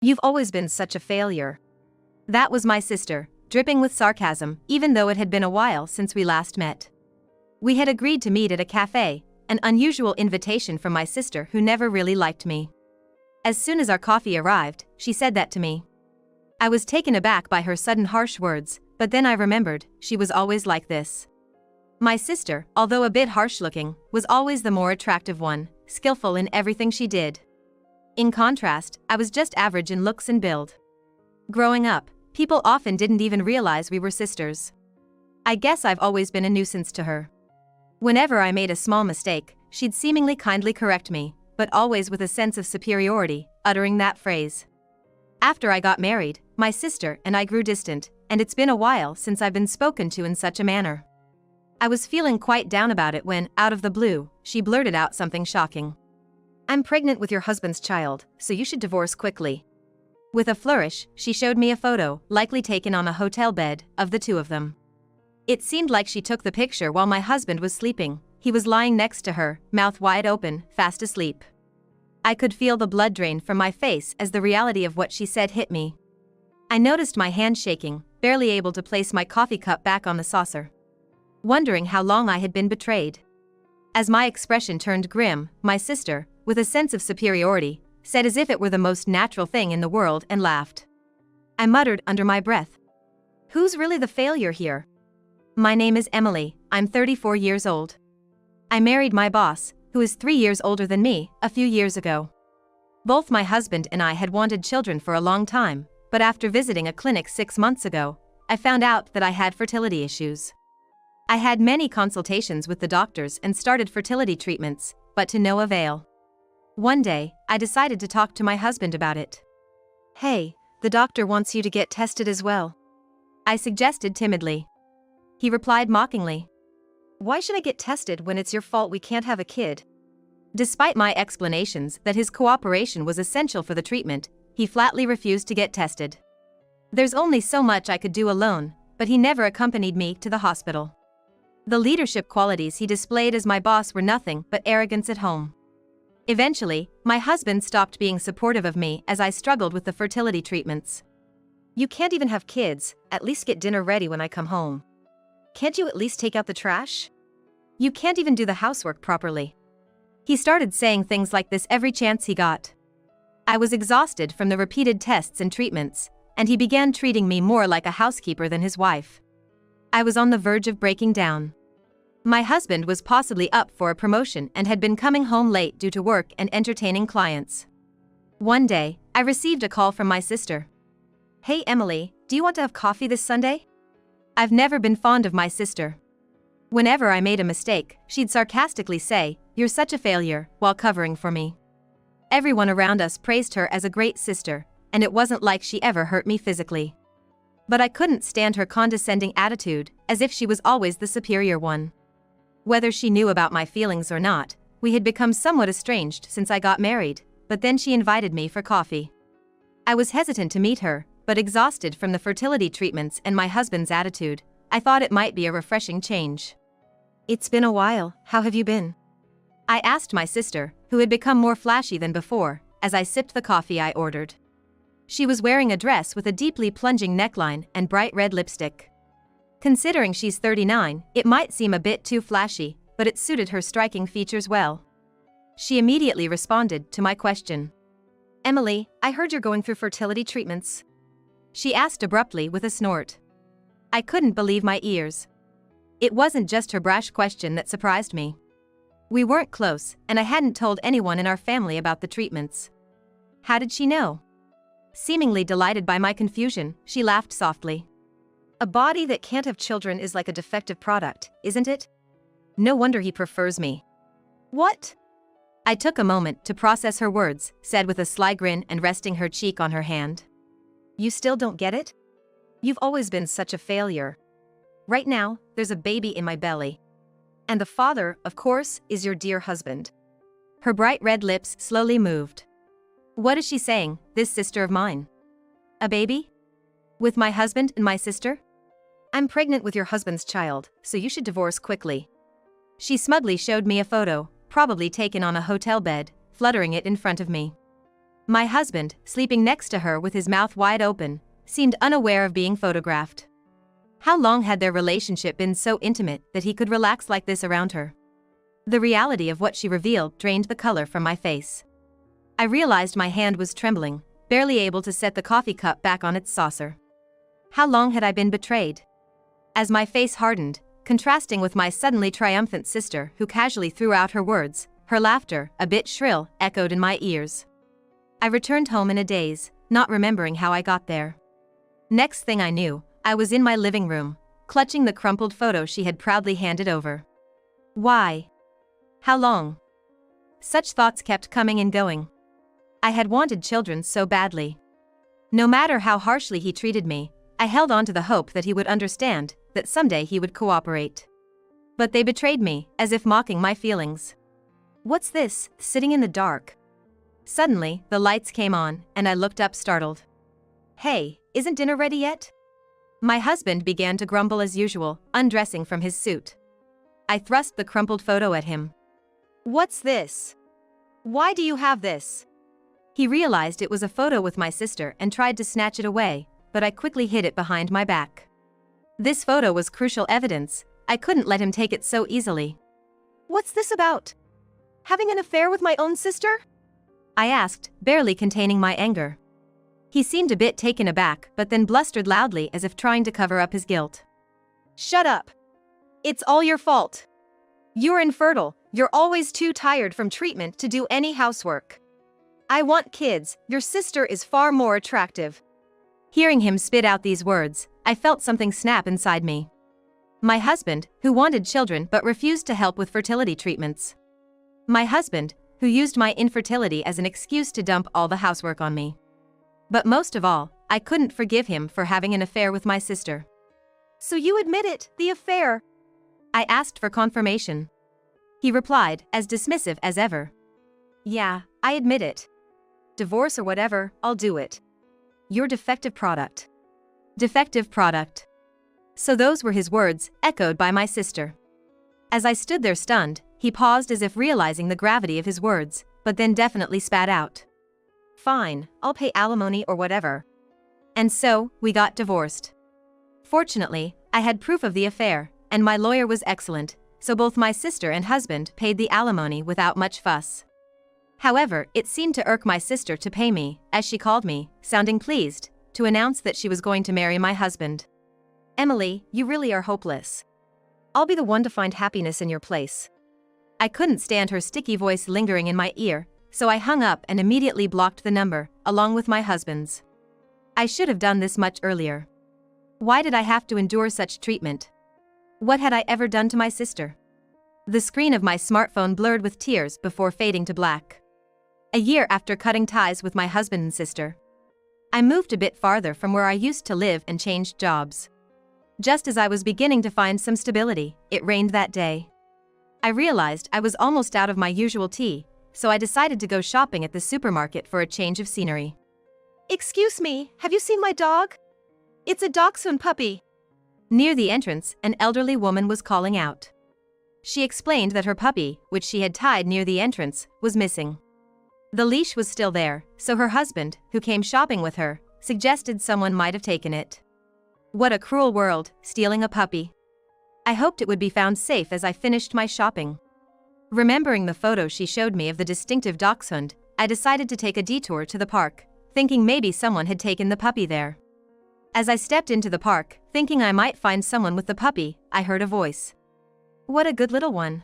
You've always been such a failure. That was my sister, dripping with sarcasm, even though it had been a while since we last met. We had agreed to meet at a cafe, an unusual invitation from my sister who never really liked me. As soon as our coffee arrived, she said that to me. I was taken aback by her sudden harsh words, but then I remembered, she was always like this. My sister, although a bit harsh-looking, was always the more attractive one, skillful in everything she did. In contrast, I was just average in looks and build. Growing up, people often didn't even realize we were sisters. I guess I've always been a nuisance to her. Whenever I made a small mistake, she'd seemingly kindly correct me, but always with a sense of superiority, uttering that phrase. After I got married, my sister and I grew distant, and it's been a while since I've been spoken to in such a manner. I was feeling quite down about it when, out of the blue, she blurted out something shocking. "I'm pregnant with your husband's child, so you should divorce quickly." With a flourish, she showed me a photo, likely taken on a hotel bed, of the two of them. It seemed like she took the picture while my husband was sleeping. He was lying next to her, mouth wide open, fast asleep. I could feel the blood drain from my face as the reality of what she said hit me. I noticed my hand shaking, barely able to place my coffee cup back on the saucer. Wondering how long I had been betrayed. As my expression turned grim, my sister, with a sense of superiority, said as if it were the most natural thing in the world and laughed. I muttered under my breath. "Who's really the failure here?" "My name is Emily, I'm 34 years old. I married my boss, who is 3 years older than me, a few years ago. Both my husband and I had wanted children for a long time, but after visiting a clinic 6 months ago, I found out that I had fertility issues. I had many consultations with the doctors and started fertility treatments, but to no avail. One day, I decided to talk to my husband about it. "Hey, the doctor wants you to get tested as well," I suggested timidly. He replied mockingly. "Why should I get tested when it's your fault we can't have a kid?" Despite my explanations that his cooperation was essential for the treatment, he flatly refused to get tested. There's only so much I could do alone, but he never accompanied me to the hospital. The leadership qualities he displayed as my boss were nothing but arrogance at home. Eventually, my husband stopped being supportive of me as I struggled with the fertility treatments. "You can't even have kids, at least get dinner ready when I come home. Can't you at least take out the trash? You can't even do the housework properly." He started saying things like this every chance he got. I was exhausted from the repeated tests and treatments, and he began treating me more like a housekeeper than his wife. I was on the verge of breaking down. My husband was possibly up for a promotion and had been coming home late due to work and entertaining clients. One day, I received a call from my sister. "Hey Emily, do you want to have coffee this Sunday?" I've never been fond of my sister. Whenever I made a mistake, she'd sarcastically say, "You're such a failure," while covering for me. Everyone around us praised her as a great sister, and it wasn't like she ever hurt me physically. But I couldn't stand her condescending attitude, as if she was always the superior one. Whether she knew about my feelings or not, we had become somewhat estranged since I got married, but then she invited me for coffee. I was hesitant to meet her, but exhausted from the fertility treatments and my husband's attitude, I thought it might be a refreshing change. "It's been a while, how have you been?" I asked my sister, who had become more flashy than before, as I sipped the coffee I ordered. She was wearing a dress with a deeply plunging neckline and bright red lipstick. Considering she's 39, it might seem a bit too flashy, but it suited her striking features well. She immediately responded to my question. "Emily, I heard you're going through fertility treatments," she asked abruptly with a snort. I couldn't believe my ears. It wasn't just her brash question that surprised me. We weren't close, and I hadn't told anyone in our family about the treatments. How did she know? Seemingly delighted by my confusion, she laughed softly. "A body that can't have children is like a defective product, isn't it? No wonder he prefers me." "What?" I took a moment to process her words, said with a sly grin and resting her cheek on her hand. "You still don't get it? You've always been such a failure. Right now, there's a baby in my belly. And the father, of course, is your dear husband." Her bright red lips slowly moved. What is she saying, this sister of mine? A baby? With my husband and my sister? "I'm pregnant with your husband's child, so you should divorce quickly." She smugly showed me a photo, probably taken on a hotel bed, fluttering it in front of me. My husband, sleeping next to her with his mouth wide open, seemed unaware of being photographed. How long had their relationship been so intimate that he could relax like this around her? The reality of what she revealed drained the color from my face. I realized my hand was trembling, barely able to set the coffee cup back on its saucer. How long had I been betrayed? As my face hardened, contrasting with my suddenly triumphant sister who casually threw out her words, her laughter, a bit shrill, echoed in my ears. I returned home in a daze, not remembering how I got there. Next thing I knew, I was in my living room, clutching the crumpled photo she had proudly handed over. Why? How long? Such thoughts kept coming and going. I had wanted children so badly. No matter how harshly he treated me, I held on to the hope that he would understand, that someday he would cooperate. But they betrayed me, as if mocking my feelings. What's this, sitting in the dark? Suddenly, the lights came on, and I looked up startled. Hey, isn't dinner ready yet? My husband began to grumble as usual, undressing from his suit. I thrust the crumpled photo at him. What's this? Why do you have this? He realized it was a photo with my sister and tried to snatch it away, but I quickly hid it behind my back. This photo was crucial evidence. I couldn't let him take it so easily. What's this about? Having an affair with my own sister? I asked, barely containing my anger. He seemed a bit taken aback, but then blustered loudly as if trying to cover up his guilt. Shut up. It's all your fault. You're infertile, you're always too tired from treatment to do any housework. I want kids, your sister is far more attractive. Hearing him spit out these words, I felt something snap inside me. My husband, who wanted children but refused to help with fertility treatments. My husband, who used my infertility as an excuse to dump all the housework on me. But most of all, I couldn't forgive him for having an affair with my sister. So you admit it, the affair? I asked for confirmation. He replied, as dismissive as ever. Yeah, I admit it. Divorce or whatever, I'll do it. You're defective product. Defective product. So those were his words, echoed by my sister. As I stood there stunned, he paused as if realizing the gravity of his words, but then definitely spat out. Fine, I'll pay alimony or whatever. And so, we got divorced. Fortunately, I had proof of the affair, and my lawyer was excellent, so both my sister and husband paid the alimony without much fuss. However, it seemed to irk my sister to pay me, as she called me, sounding pleased, to announce that she was going to marry my husband. Emily, you really are hopeless. I'll be the one to find happiness in your place. I couldn't stand her sticky voice lingering in my ear, so I hung up and immediately blocked the number, along with my husband's. I should have done this much earlier. Why did I have to endure such treatment? What had I ever done to my sister? The screen of my smartphone blurred with tears before fading to black. A year after cutting ties with my husband and sister, I moved a bit farther from where I used to live and changed jobs. Just as I was beginning to find some stability, it rained that day. I realized I was almost out of my usual tea, so I decided to go shopping at the supermarket for a change of scenery. Excuse me, have you seen my dog? It's a dachshund puppy. Near the entrance, an elderly woman was calling out. She explained that her puppy, which she had tied near the entrance, was missing. The leash was still there, so her husband, who came shopping with her, suggested someone might have taken it. What a cruel world, stealing a puppy. I hoped it would be found safe as I finished my shopping. Remembering the photo she showed me of the distinctive dachshund, I decided to take a detour to the park, thinking maybe someone had taken the puppy there. As I stepped into the park, thinking I might find someone with the puppy, I heard a voice. What a good little one.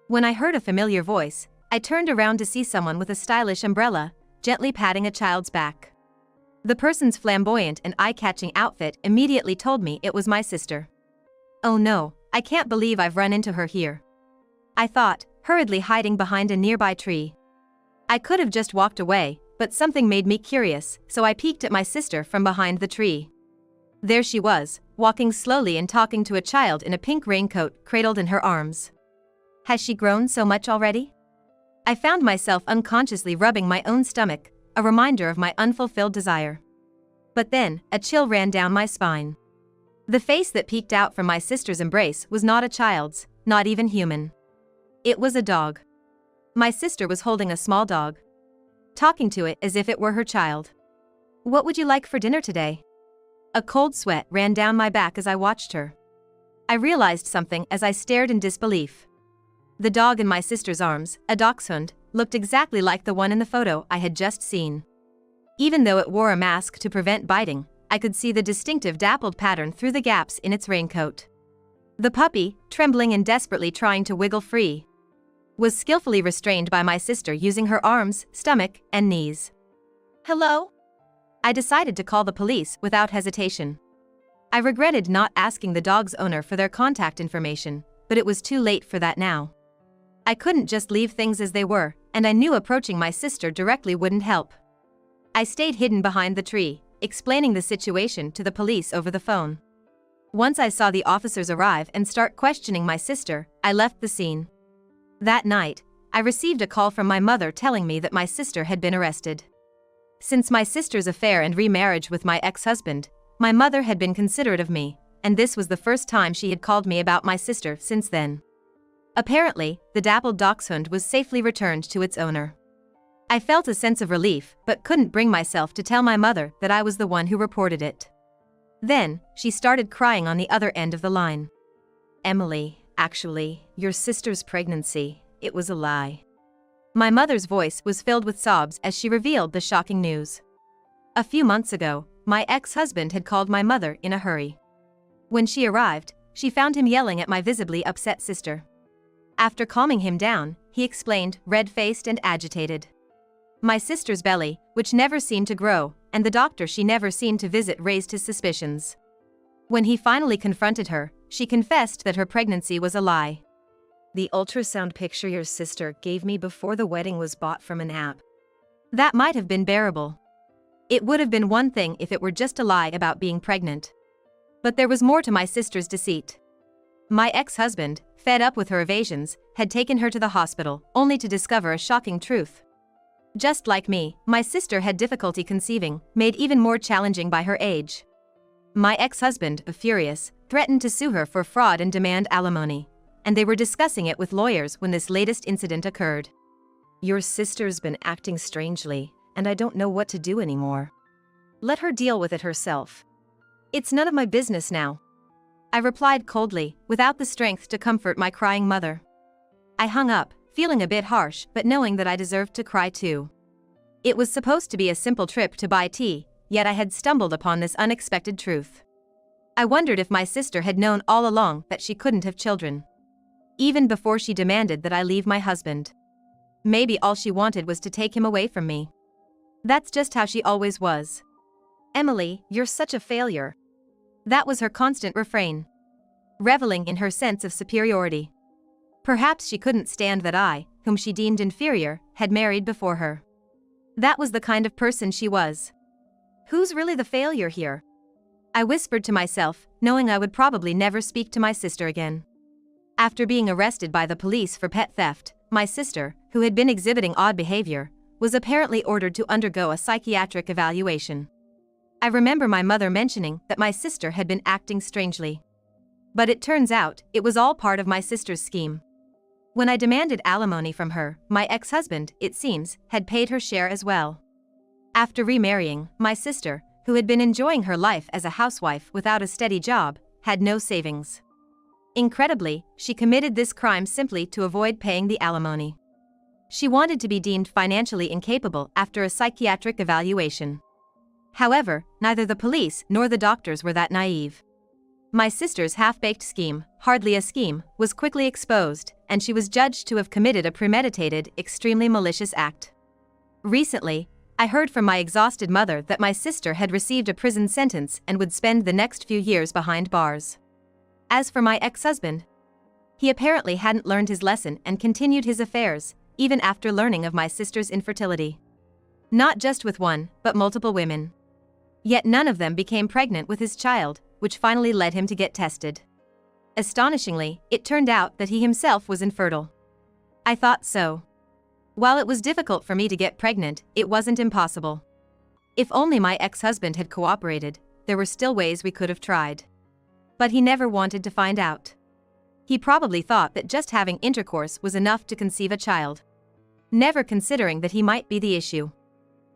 When I heard a familiar voice, I turned around to see someone with a stylish umbrella, gently patting a child's back. The person's flamboyant and eye-catching outfit immediately told me it was my sister. Oh no, I can't believe I've run into her here. I thought, hurriedly hiding behind a nearby tree. I could have just walked away, but something made me curious, so I peeked at my sister from behind the tree. There she was, walking slowly and talking to a child in a pink raincoat cradled in her arms. Has she grown so much already? I found myself unconsciously rubbing my own stomach, a reminder of my unfulfilled desire. But then, a chill ran down my spine. The face that peeked out from my sister's embrace was not a child's, not even human. It was a dog. My sister was holding a small dog. talking to it as if it were her child. "What would you like for dinner today?" A cold sweat ran down my back as I watched her. I realized something as I stared in disbelief. The dog in my sister's arms, a dachshund, looked exactly like the one in the photo I had just seen. Even though it wore a mask to prevent biting, I could see the distinctive dappled pattern through the gaps in its raincoat. The puppy, trembling and desperately trying to wiggle free, was skillfully restrained by my sister using her arms, stomach, and knees. "Hello?" I decided to call the police without hesitation. I regretted not asking the dog's owner for their contact information, but it was too late for that now. I couldn't just leave things as they were, and I knew approaching my sister directly wouldn't help. I stayed hidden behind the tree, explaining the situation to the police over the phone. Once I saw the officers arrive and start questioning my sister, I left the scene. That night, I received a call from my mother telling me that my sister had been arrested. Since my sister's affair and remarriage with my ex-husband, my mother had been considerate of me, and this was the first time she had called me about my sister since then. Apparently, the dappled dachshund was safely returned to its owner. I felt a sense of relief but couldn't bring myself to tell my mother that I was the one who reported it. Then, she started crying on the other end of the line. "Emily, actually, your sister's pregnancy, it was a lie." My mother's voice was filled with sobs as she revealed the shocking news. A few months ago, my ex-husband had called my mother in a hurry. When she arrived, she found him yelling at my visibly upset sister. After calming him down, he explained, red-faced and agitated. My sister's belly, which never seemed to grow, and the doctor she never seemed to visit raised his suspicions. When he finally confronted her, she confessed that her pregnancy was a lie. "The ultrasound picture your sister gave me before the wedding was bought from an app." That might have been bearable. It would have been one thing if it were just a lie about being pregnant. But there was more to my sister's deceit. My ex-husband, fed up with her evasions, had taken her to the hospital, only to discover a shocking truth. Just like me, my sister had difficulty conceiving, made even more challenging by her age. My ex-husband, furious, threatened to sue her for fraud and demand alimony, and they were discussing it with lawyers when this latest incident occurred. "Your sister's been acting strangely, and I don't know what to do anymore. Let her deal with it herself. It's none of my business now," I replied coldly, without the strength to comfort my crying mother. I hung up, feeling a bit harsh but knowing that I deserved to cry too. It was supposed to be a simple trip to buy tea, yet I had stumbled upon this unexpected truth. I wondered if my sister had known all along that she couldn't have children. Even before she demanded that I leave my husband. Maybe all she wanted was to take him away from me. That's just how she always was. "Emily, you're such a failure." That was her constant refrain. Reveling in her sense of superiority. Perhaps she couldn't stand that I, whom she deemed inferior, had married before her. That was the kind of person she was. Who's really the failure here? I whispered to myself, knowing I would probably never speak to my sister again. After being arrested by the police for pet theft, my sister, who had been exhibiting odd behavior, was apparently ordered to undergo a psychiatric evaluation. I remember my mother mentioning that my sister had been acting strangely. But it turns out, it was all part of my sister's scheme. When I demanded alimony from her, my ex-husband, it seems, had paid her share as well. After remarrying, my sister, who had been enjoying her life as a housewife without a steady job, had no savings. Incredibly, she committed this crime simply to avoid paying the alimony. She wanted to be deemed financially incapable after a psychiatric evaluation. However, neither the police nor the doctors were that naive. My sister's half-baked scheme, hardly a scheme, was quickly exposed, and she was judged to have committed a premeditated, extremely malicious act. Recently, I heard from my exhausted mother that my sister had received a prison sentence and would spend the next few years behind bars. As for my ex-husband, he apparently hadn't learned his lesson and continued his affairs, even after learning of my sister's infertility. Not just with one, but multiple women. Yet none of them became pregnant with his child, which finally led him to get tested. Astonishingly, it turned out that he himself was infertile. I thought so. While it was difficult for me to get pregnant, it wasn't impossible. If only my ex-husband had cooperated, there were still ways we could have tried. But he never wanted to find out. He probably thought that just having intercourse was enough to conceive a child, never considering that he might be the issue.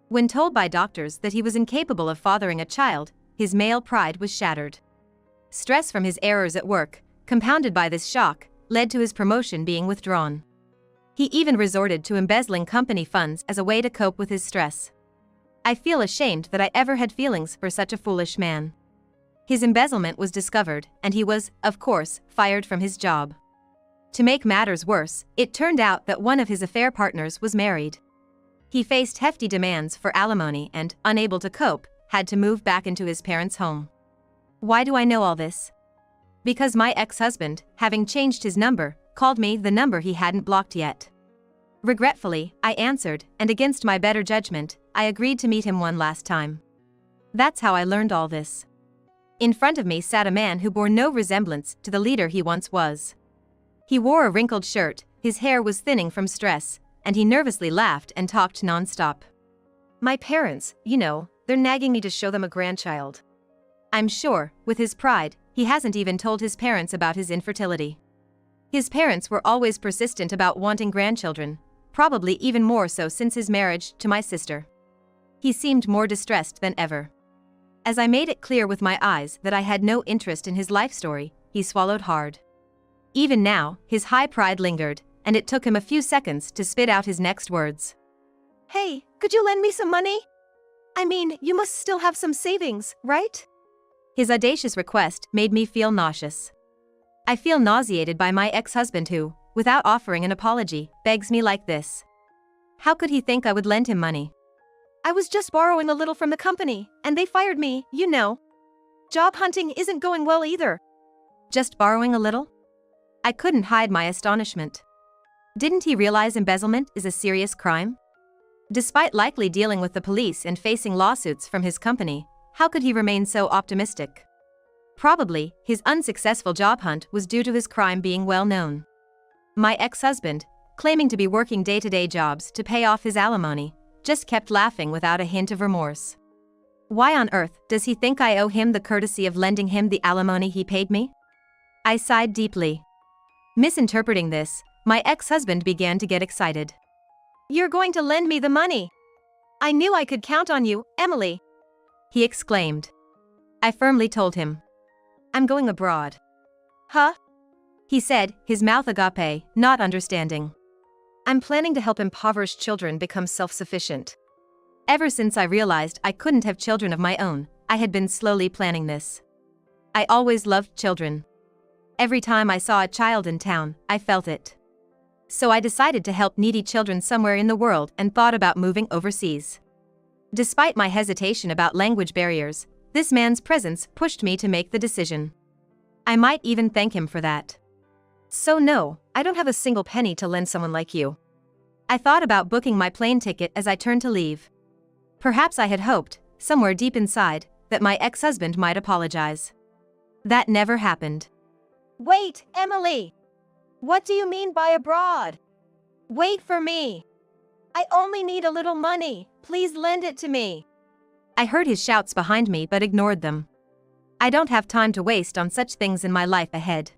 When told by doctors that he was incapable of fathering a child, his male pride was shattered. Stress from his errors at work, compounded by this shock, led to his promotion being withdrawn. He even resorted to embezzling company funds as a way to cope with his stress. I feel ashamed that I ever had feelings for such a foolish man. His embezzlement was discovered, and he was, of course, fired from his job. To make matters worse, it turned out that one of his affair partners was married. He faced hefty demands for alimony and, unable to cope, had to move back into his parents' home. Why do I know all this? Because my ex-husband, having changed his number, called me the number he hadn't blocked yet. Regretfully, I answered, and against my better judgment, I agreed to meet him one last time. That's how I learned all this. In front of me sat a man who bore no resemblance to the leader he once was. He wore a wrinkled shirt, his hair was thinning from stress, and he nervously laughed and talked non-stop. My parents, they're nagging me to show them a grandchild. I'm sure, with his pride, he hasn't even told his parents about his infertility. His parents were always persistent about wanting grandchildren, probably even more so since his marriage to my sister. He seemed more distressed than ever. As I made it clear with my eyes that I had no interest in his life story, he swallowed hard. Even now, his high pride lingered, and it took him a few seconds to spit out his next words. Hey, could you lend me some money? I mean, you must still have some savings, right? His audacious request made me feel nauseous. I feel nauseated by my ex-husband who, without offering an apology, begs me like this. How could he think I would lend him money? I was just borrowing a little from the company, and they fired me, Job hunting isn't going well either. Just borrowing a little? I couldn't hide my astonishment. Didn't he realize embezzlement is a serious crime? Despite likely dealing with the police and facing lawsuits from his company, how could he remain so optimistic? Probably, his unsuccessful job hunt was due to his crime being well known. My ex-husband, claiming to be working day-to-day jobs to pay off his alimony, just kept laughing without a hint of remorse. Why on earth does he think I owe him the courtesy of lending him the alimony he paid me? I sighed deeply. Misinterpreting this, my ex-husband began to get excited. You're going to lend me the money. I knew I could count on you, Emily, he exclaimed. I firmly told him. I'm going abroad. Huh? He said, his mouth agape, not understanding. I'm planning to help impoverished children become self-sufficient. Ever since I realized I couldn't have children of my own, I had been slowly planning this. I always loved children. Every time I saw a child in town, I felt it. So I decided to help needy children somewhere in the world and thought about moving overseas. Despite my hesitation about language barriers, this man's presence pushed me to make the decision. I might even thank him for that. So no, I don't have a single penny to lend someone like you. I thought about booking my plane ticket as I turned to leave. Perhaps I had hoped, somewhere deep inside, that my ex-husband might apologize. That never happened. Wait, Emily! What do you mean by abroad? Wait for me. I only need a little money, please lend it to me. I heard his shouts behind me but ignored them. I don't have time to waste on such things in my life ahead.